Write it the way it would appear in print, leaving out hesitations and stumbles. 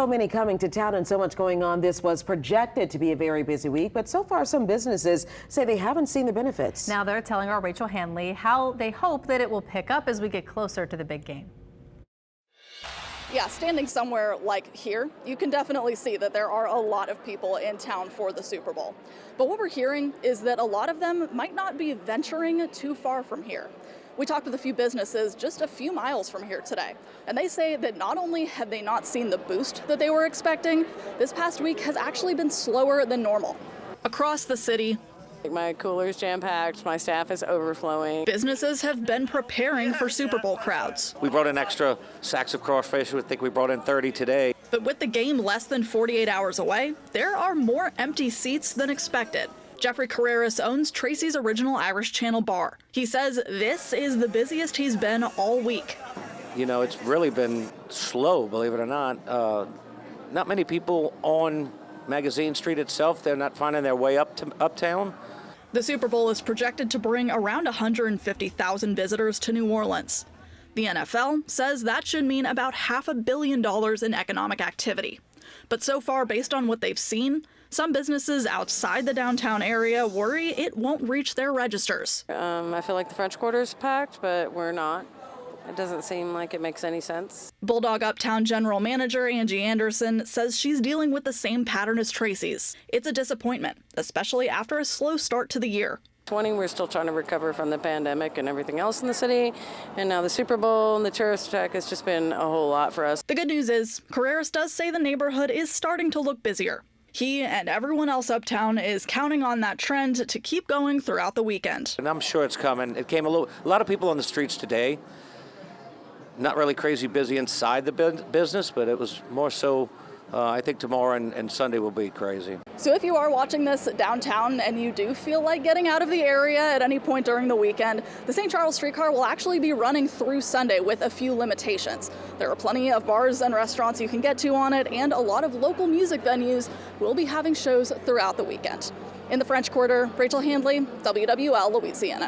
So many coming to town and so much going on. This was projected to be a very busy week, but so far some businesses say they haven't seen the benefits. Now they're telling our Rachel Hanley how they hope that it will pick up as we get closer to the big game. Yeah, standing somewhere like here, you can definitely see that there are a lot of people in town for the Super Bowl. But what we're hearing is that a lot of them might not be venturing too far from here. We talked with a few businesses just a few miles from here today, and they say that not only have they not seen the boost that they were expecting, this past week has actually been slower than normal. Across the city, my cooler's jam-packed, my staff is overflowing. Businesses have been preparing for Super Bowl crowds. We brought in extra sacks of crawfish. I think we brought in 30 today. But with the game less than 48 hours away, there are more empty seats than expected. Jeffrey Carreras owns Tracy's Original Irish Channel Bar. He says this is the busiest he's been all week. You know, it's really been slow, believe it or not. Not many people on Magazine Street itself. They're not finding their way up to uptown. The Super Bowl is projected to bring around 150,000 visitors to New Orleans. The NFL says that should mean about $500 million in economic activity. But so far, based on what they've seen, some businesses outside the downtown area worry it won't reach their registers. I feel like the French Quarter's packed, but we're not. It doesn't seem like it makes any sense. Bulldog Uptown General Manager Angie Anderson says she's dealing with the same pattern as Tracy's. It's a disappointment, especially after a slow start to the year. We're still trying to recover from the pandemic and everything else in the city, and now the Super Bowl and the terrorist attack has just been a whole lot for us. The good news is, Carreras does say the neighborhood is starting to look busier. He and everyone else uptown is counting on that trend to keep going throughout the weekend. And I'm sure it's coming. It came a lot of people on the streets today. Not really crazy busy inside the business, but it was more so, I think tomorrow and Sunday will be crazy. So if you are watching this downtown and you do feel like getting out of the area at any point during the weekend, the St. Charles streetcar will actually be running through Sunday with a few limitations. There are plenty of bars and restaurants you can get to on it, and a lot of local music venues will be having shows throughout the weekend. In the French Quarter, Rachel Hanley, WWL Louisiana.